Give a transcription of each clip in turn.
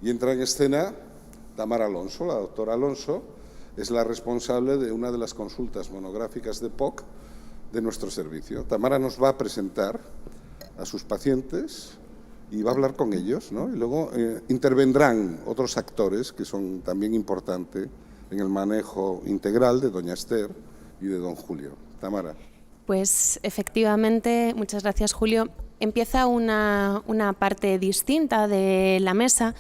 Y entra en escena Tamara Alonso. La doctora Alonso es la responsable de una de las consultas monográficas de POC de nuestro servicio. Tamara nos va a presentar a sus pacientes y va a hablar con ellos, ¿no? Y luego intervendrán otros actores que son también importantes en el manejo integral de doña Esther y de don Julio. Tamara. Pues efectivamente, muchas gracias, Julio. Empieza una parte distinta de la mesa.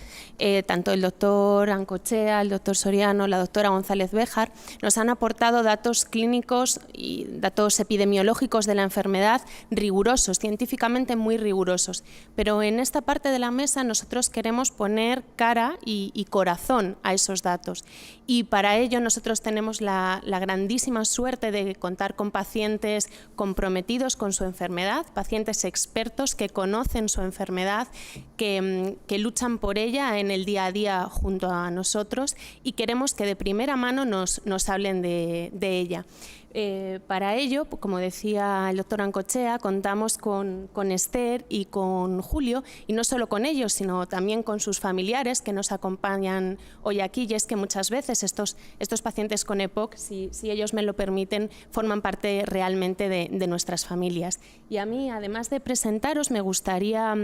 Tanto el doctor Ancochea, el doctor Soriano, la doctora González Béjar nos han aportado datos clínicos y datos epidemiológicos de la enfermedad rigurosos, científicamente muy rigurosos. Pero en esta parte de la mesa nosotros queremos poner cara y corazón a esos datos. Y para ello nosotros tenemos la grandísima suerte de contar con pacientes comprometidos con su enfermedad, pacientes expertos que conocen su enfermedad, que luchan por ella en el día a día junto a nosotros y queremos que de primera mano nos hablen de ella. Para ello, como decía el doctor Ancochea, contamos con Esther y con Julio, y no solo con ellos, sino también con sus familiares que nos acompañan hoy aquí. Y es que muchas veces estos pacientes con EPOC, si ellos me lo permiten, forman parte realmente de nuestras familias. Y a mí, además de presentaros, me gustaría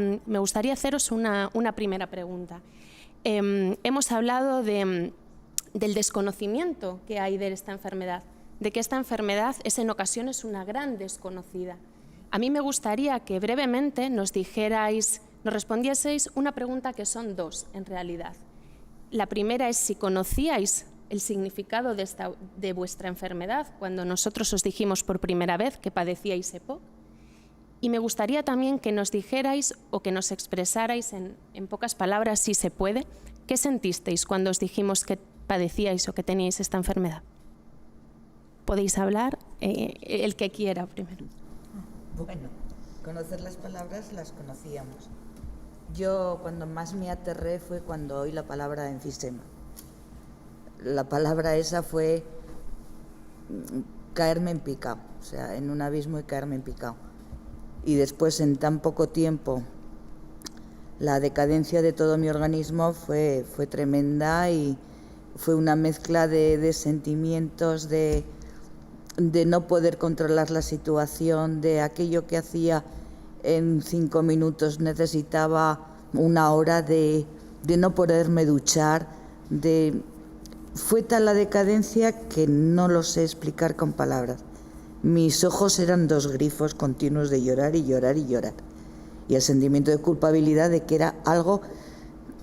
haceros una primera pregunta. Hemos hablado del desconocimiento que hay de esta enfermedad, de que esta enfermedad es en ocasiones una gran desconocida. A mí me gustaría que brevemente nos respondieseis una pregunta que son dos en realidad. La primera es si conocíais el significado de vuestra enfermedad cuando nosotros os dijimos por primera vez que padecíais EPOC. Y me gustaría también que nos dijerais o que nos expresarais en pocas palabras, si se puede, qué sentisteis cuando os dijimos que padecíais o que teníais esta enfermedad. Podéis hablar, el que quiera primero. Bueno, conocer las palabras las conocíamos. Yo cuando más me aterré fue cuando oí la palabra enfisema. La palabra esa fue caerme en picado, o sea, en un abismo y caerme en picado. Y después, en tan poco tiempo, la decadencia de todo mi organismo fue tremenda y fue una mezcla de sentimientos, de no poder controlar la situación, de aquello que hacía en 5 minutos necesitaba 1 hora, de no poderme duchar, fue tal la decadencia que no lo sé explicar con palabras. Mis ojos eran 2 grifos continuos de llorar y llorar y llorar. Y el sentimiento de culpabilidad de que era algo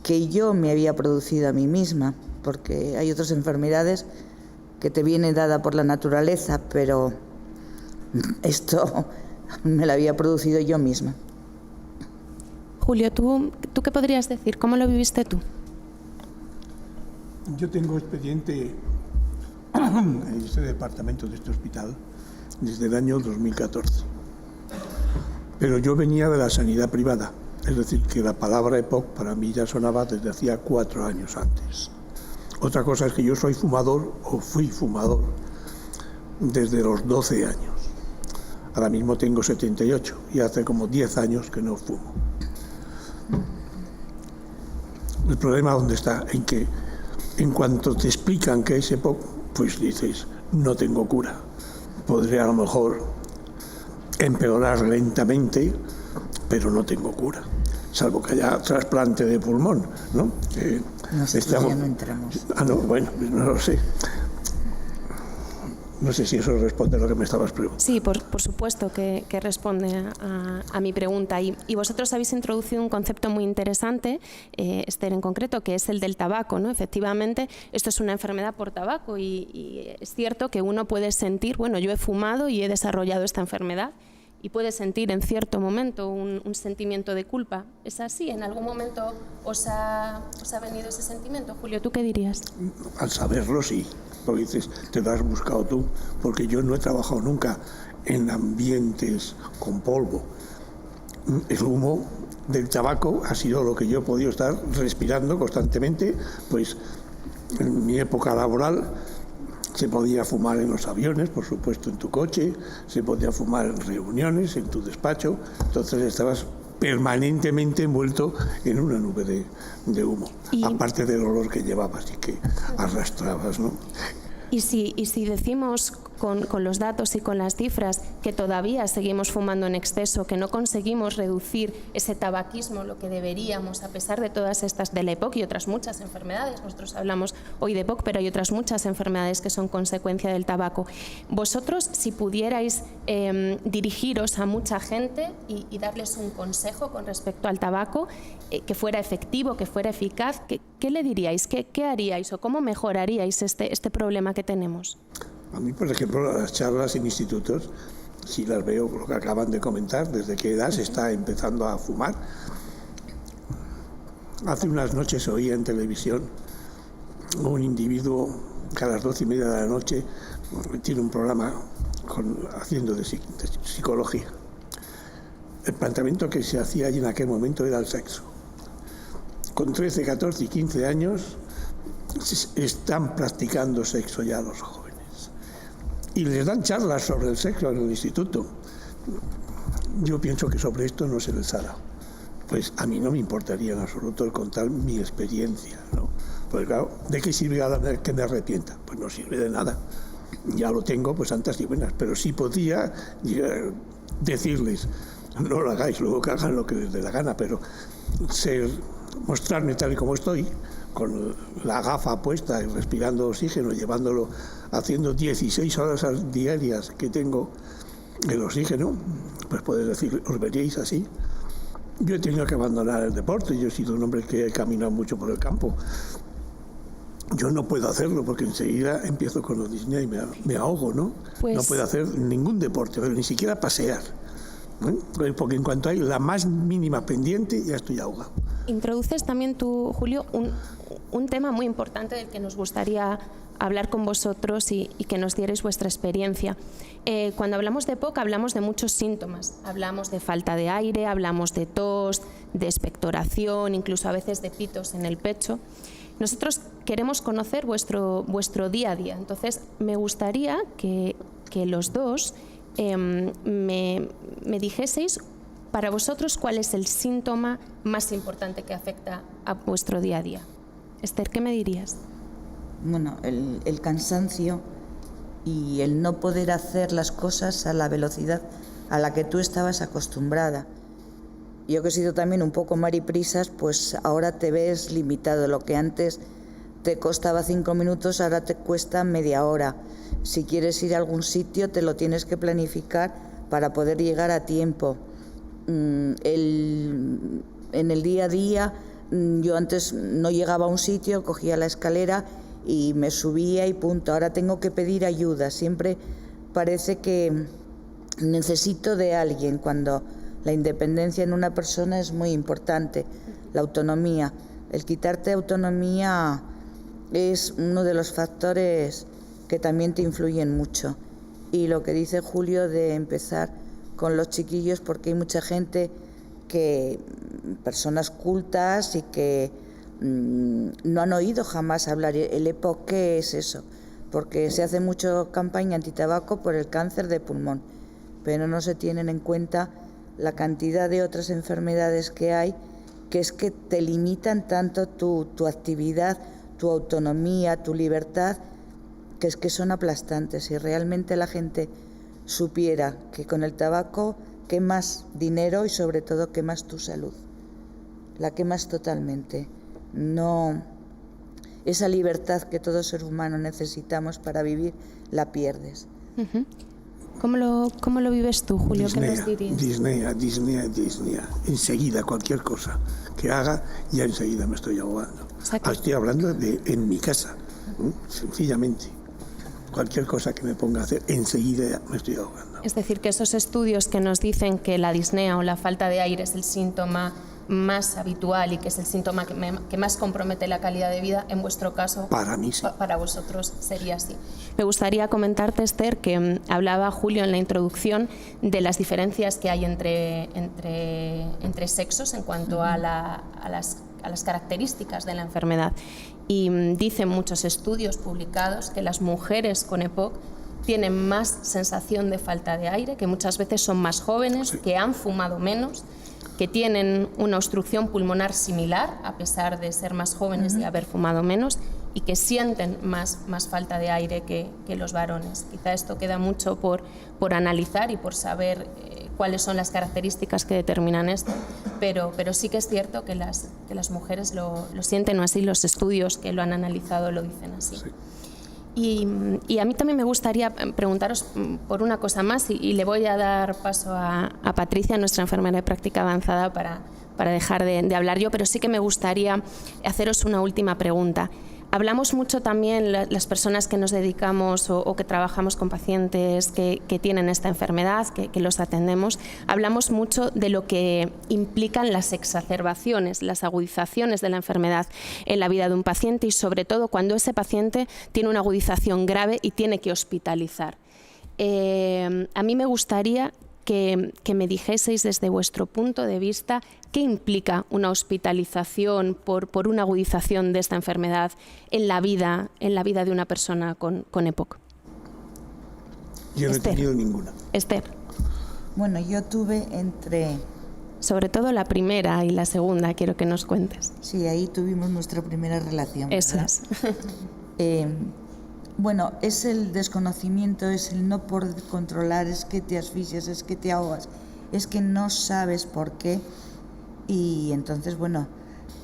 que yo me había producido a mí misma, porque hay otras enfermedades que te viene dada por la naturaleza, pero esto me lo había producido yo misma. Julio, ¿tú qué podrías decir? ¿Cómo lo viviste tú? Yo tengo expediente en este departamento de este hospital desde el año 2014. Pero yo venía de la sanidad privada, es decir, que la palabra EPOC para mí ya sonaba desde hacía 4 años antes. Otra cosa es que yo soy fumador, o fui fumador, desde los 12 años. Ahora mismo tengo 78 y hace como 10 años que no fumo. El problema ¿dónde está? En que en cuanto te explican que es EPOC, pues dices, no tengo cura. Podré a lo mejor empeorar lentamente, pero no tengo cura. Salvo que haya trasplante de pulmón, ¿no? Nosotros ya no entramos. No, bueno, no lo sé. No sé si eso responde a lo que me estabas preguntando. Sí, por supuesto que responde a mi pregunta. Y vosotros habéis introducido un concepto muy interesante, Esther en concreto, que es el del tabaco, ¿no? Efectivamente, esto es una enfermedad por tabaco y es cierto que uno puede sentir, bueno, yo he fumado y he desarrollado esta enfermedad, y puede sentir en cierto momento un sentimiento de culpa. ¿Es así? ¿En algún momento os ha venido ese sentimiento? Julio, ¿tú qué dirías? Al saberlo, sí. Porque dices, te lo has buscado tú, porque yo no he trabajado nunca en ambientes con polvo. El humo del tabaco ha sido lo que yo he podido estar respirando constantemente, pues en mi época laboral se podía fumar en los aviones, por supuesto en tu coche, se podía fumar en reuniones, en tu despacho, entonces estabas permanentemente envuelto en una nube de humo, aparte del olor que llevabas y que arrastrabas, ¿no? Y si decimos con los datos y con las cifras que todavía seguimos fumando en exceso, que no conseguimos reducir ese tabaquismo, lo que deberíamos, a pesar de todas estas, de la EPOC y otras muchas enfermedades, nosotros hablamos hoy de EPOC, pero hay otras muchas enfermedades que son consecuencia del tabaco. Vosotros, si pudierais dirigiros a mucha gente y darles un consejo con respecto al tabaco, que fuera efectivo, que fuera eficaz, ¿qué le diríais? ¿Qué haríais o cómo mejoraríais este problema que tenemos? A mí, por ejemplo, las charlas en institutos, si las veo, lo que acaban de comentar, desde qué edad se está empezando a fumar. Hace unas noches oía en televisión un individuo que a las 12:30 de la noche tiene un programa haciendo de psicología. El planteamiento que se hacía allí en aquel momento era el sexo. Con 13, 14 y 15 años están practicando sexo ya los jóvenes. Y les dan charlas sobre el sexo en el instituto. Yo pienso que sobre esto no se les ha dado. Pues a mí no me importaría en absoluto el contar mi experiencia, ¿no? Pues claro, ¿de qué sirve que me arrepienta? Pues no sirve de nada. Ya lo tengo, pues santas y buenas. Pero sí podía decirles, no lo hagáis, luego que hagan lo que les dé la gana, pero mostrarme tal y como estoy, con la gafa puesta y respirando oxígeno, llevándolo, haciendo 16 horas diarias que tengo el oxígeno, pues podéis decir, os veríais así. Yo he tenido que abandonar el deporte, yo he sido un hombre que he caminado mucho por el campo. Yo no puedo hacerlo porque enseguida empiezo con los Disney y me ahogo, ¿no? Pues... No puedo hacer ningún deporte, pero ni siquiera pasear, ¿eh? Porque en cuanto hay la más mínima pendiente, ya estoy ahogado. Introduces también tú, Julio, un tema muy importante del que nos gustaría hablar con vosotros y que nos dierais vuestra experiencia. Cuando hablamos de EPOC hablamos de muchos síntomas. Hablamos de falta de aire, hablamos de tos, de expectoración, incluso a veces de pitos en el pecho. Nosotros queremos conocer vuestro día a día. Entonces, me gustaría que los dos me dijeseis para vosotros cuál es el síntoma más importante que afecta a vuestro día a día. Esther, ¿qué me dirías? Bueno, el cansancio y el no poder hacer las cosas a la velocidad a la que tú estabas acostumbrada. Yo que he sido también un poco mariprisas, pues ahora te ves limitado. Lo que antes te costaba 5 minutos, ahora te cuesta media hora. Si quieres ir a algún sitio, te lo tienes que planificar para poder llegar a tiempo. En el día a día, yo antes no llegaba a un sitio, cogía la escalera y me subía y punto. Ahora tengo que pedir ayuda. Siempre parece que necesito de alguien, cuando la independencia en una persona es muy importante. La autonomía. El quitarte autonomía es uno de los factores que también te influyen mucho. Y lo que dice Julio de empezar con los chiquillos, porque hay mucha gente personas cultas y que no han oído jamás hablar. El EPOC, ¿qué es eso? Porque se hace mucho campaña antitabaco por el cáncer de pulmón, pero no se tienen en cuenta la cantidad de otras enfermedades que hay, que es que te limitan tanto tu actividad, tu autonomía, tu libertad, que es que son aplastantes. Si realmente la gente supiera que con el tabaco quemas dinero y sobre todo quemas tu salud, la quemas totalmente. No, esa libertad que todo ser humano necesitamos para vivir, la pierdes. Uh-huh. ¿Cómo lo vives tú, Julio? ¿Qué nos dirías? Disney. Enseguida, cualquier cosa que haga, ya enseguida me estoy ahogando. O sea que... Estoy hablando en mi casa, sencillamente. Cualquier cosa que me ponga a hacer, enseguida me estoy ahogando. Es decir, que esos estudios que nos dicen que la disnea o la falta de aire es el síntoma más habitual y que es el síntoma que más compromete la calidad de vida, en vuestro caso, para mí sí. Para vosotros sería así. Me gustaría comentarte, Esther, que hablaba Julio en la introducción de las diferencias que hay entre sexos en cuanto a las características de la enfermedad. Y dicen muchos estudios publicados que las mujeres con EPOC tienen más sensación de falta de aire, que muchas veces son más jóvenes, sí, que han fumado menos que tienen una obstrucción pulmonar similar, a pesar de ser más jóvenes y haber fumado menos, y que sienten más falta de aire que los varones. Quizá esto queda mucho por analizar y por saber cuáles son las características que determinan esto, pero sí que es cierto que las mujeres lo sienten así, los estudios que lo han analizado lo dicen así. Sí. Y a mí también me gustaría preguntaros por una cosa más, y le voy a dar paso a Patricia, nuestra enfermera de práctica avanzada, para dejar de hablar yo, pero sí que me gustaría haceros una última pregunta. Hablamos mucho también, las personas que nos dedicamos o que trabajamos con pacientes que tienen esta enfermedad, que los atendemos, hablamos mucho de lo que implican las exacerbaciones, las agudizaciones de la enfermedad en la vida de un paciente, y sobre todo cuando ese paciente tiene una agudización grave y tiene que hospitalizar. A mí me gustaría que me dijeseis desde vuestro punto de vista qué implica una hospitalización por una agudización de esta enfermedad en la vida de una persona con EPOC. Yo no he tenido ninguna. Esther. Bueno, yo tuve sobre todo la primera y la segunda, quiero que nos cuentes. Sí, ahí tuvimos nuestra primera relación, ¿verdad? Eso es. Bueno, es el desconocimiento, es el no poder controlar, es que te asfixias, es que te ahogas, es que no sabes por qué. Y entonces, bueno,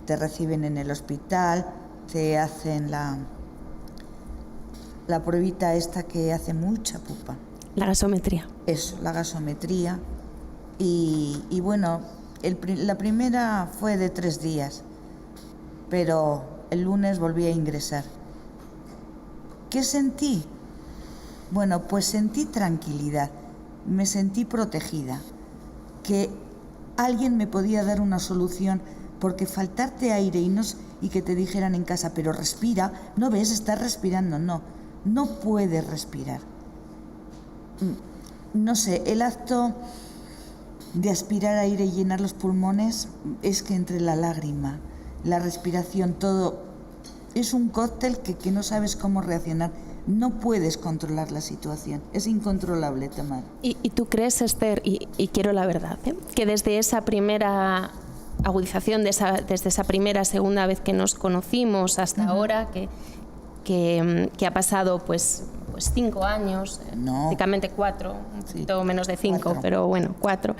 te reciben en el hospital, te hacen la pruebita esta que hace mucha pupa. La gasometría. Eso, la gasometría. Y bueno, la primera fue de 3 días, pero el lunes volví a ingresar. ¿Qué sentí? Bueno, pues sentí tranquilidad, me sentí protegida, que alguien me podía dar una solución, porque faltarte aire y que te dijeran en casa, pero respira, no ves, estás respirando, no puedes respirar. No sé, el acto de aspirar aire y llenar los pulmones es que entre la lágrima, la respiración, todo es un cóctel que no sabes cómo reaccionar. No puedes controlar la situación, es incontrolable, Tamara. ¿Y tú crees, Esther, y quiero la verdad, que desde esa primera agudización, desde esa primera, segunda vez que nos conocimos hasta ahora, que ha pasado pues 5 años, prácticamente 4, un poquito menos de 5, 4. Pero bueno, 4,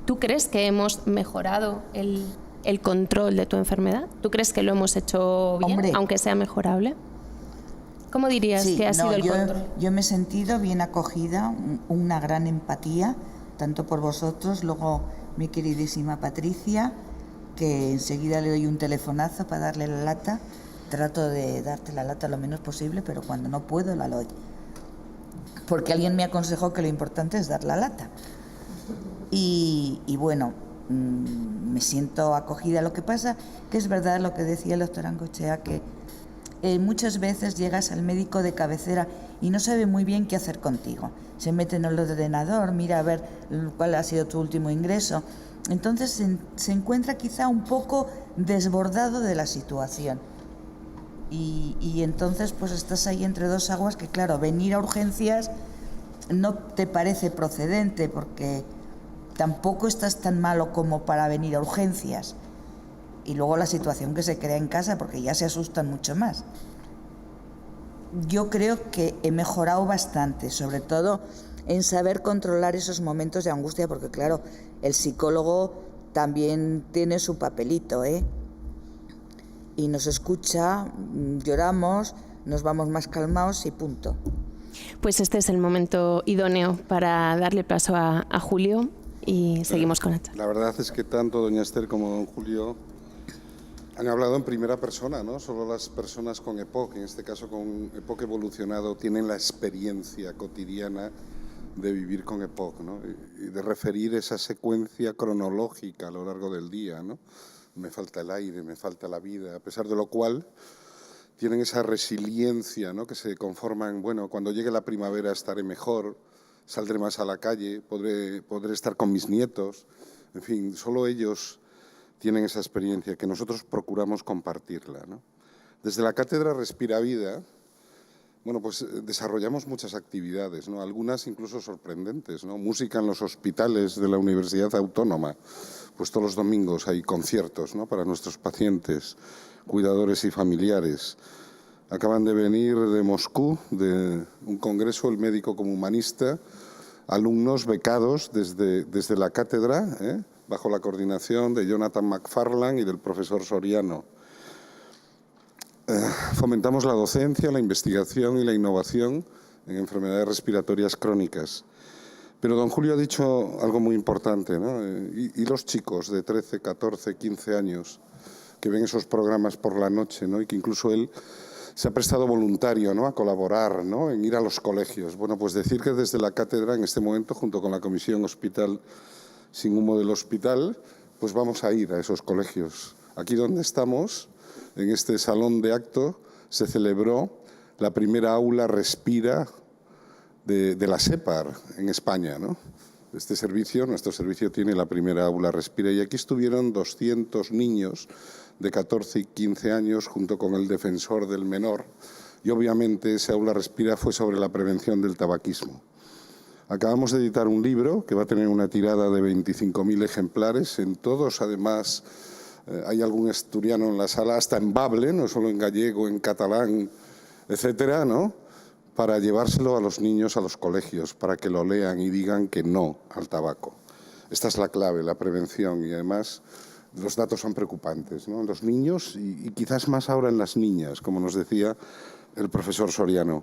¿tú crees que hemos mejorado el control de tu enfermedad? ¿Tú crees que lo hemos hecho bien, Hombre, aunque sea mejorable? ¿Cómo dirías que ha sido el control? Yo me he sentido bien acogida, una gran empatía, tanto por vosotros, luego mi queridísima Patricia, que enseguida le doy un telefonazo para darle la lata. Trato de darte la lata lo menos posible, pero cuando no puedo la doy. Porque alguien me aconsejó que lo importante es dar la lata. Y bueno, me siento acogida. Lo que pasa que es verdad lo que decía el doctor Ancochea, que muchas veces llegas al médico de cabecera y no sabe muy bien qué hacer contigo. Se mete en el ordenador, mira a ver cuál ha sido tu último ingreso. Entonces se encuentra quizá un poco desbordado de la situación. Y entonces pues estás ahí entre dos aguas, que claro, venir a urgencias no te parece procedente, porque tampoco estás tan malo como para venir a urgencias. Y luego la situación que se crea en casa, porque ya se asustan mucho más. Yo creo que he mejorado bastante, sobre todo en saber controlar esos momentos de angustia, porque claro, el psicólogo también tiene su papelito, y nos escucha, lloramos, nos vamos más calmados y punto. Pues este es el momento idóneo para darle paso a Julio y seguimos con esto. La verdad es que tanto doña Esther como don Julio han hablado en primera persona, ¿no? Solo las personas con EPOC, en este caso con EPOC evolucionado, tienen la experiencia cotidiana de vivir con EPOC, ¿no? Y de referir esa secuencia cronológica a lo largo del día, ¿no? Me falta el aire, me falta la vida, a pesar de lo cual tienen esa resiliencia, ¿no? Que se conforman, bueno, cuando llegue la primavera estaré mejor, saldré más a la calle, podré estar con mis nietos, en fin, solo ellos tienen esa experiencia que nosotros procuramos compartirla, ¿no? Desde la Cátedra Respira Vida Bueno, pues desarrollamos muchas actividades, ¿no? Algunas incluso sorprendentes, ¿no? Música en los hospitales de la Universidad Autónoma. Pues todos los domingos hay conciertos, ¿no? Para nuestros pacientes, cuidadores y familiares. Acaban de venir de Moscú, de un congreso, el médico como humanista, alumnos becados desde la cátedra, bajo la coordinación de Jonathan McFarlane y del profesor Soriano. Fomentamos la docencia, la investigación y la innovación en enfermedades respiratorias crónicas. Pero don Julio ha dicho algo muy importante, ¿no? Y los chicos de 13, 14, 15 años que ven esos programas por la noche, ¿no? Y que incluso él se ha prestado voluntario, ¿no? A colaborar, ¿no? En ir a los colegios. Bueno, pues decir que desde la cátedra en este momento, junto con la Comisión Hospital Sin Humo del Hospital, pues vamos a ir a esos colegios. Aquí donde estamos, en este salón de acto, se celebró la primera aula Respira de la SEPAR en España, ¿no? Este servicio, nuestro servicio tiene la primera aula Respira y aquí estuvieron 200 niños de 14 y 15 años junto con el defensor del menor y obviamente ese aula Respira fue sobre la prevención del tabaquismo. Acabamos de editar un libro que va a tener una tirada de 25.000 ejemplares. En todos, además, hay algún asturiano en la sala, hasta en bable, no solo en gallego, en catalán, etcétera, ¿no? Para llevárselo a los niños a los colegios, para que lo lean y digan que no al tabaco. Esta es la clave, la prevención, y además los datos son preocupantes, ¿no? En los niños y quizás más ahora en las niñas, como nos decía el profesor Soriano.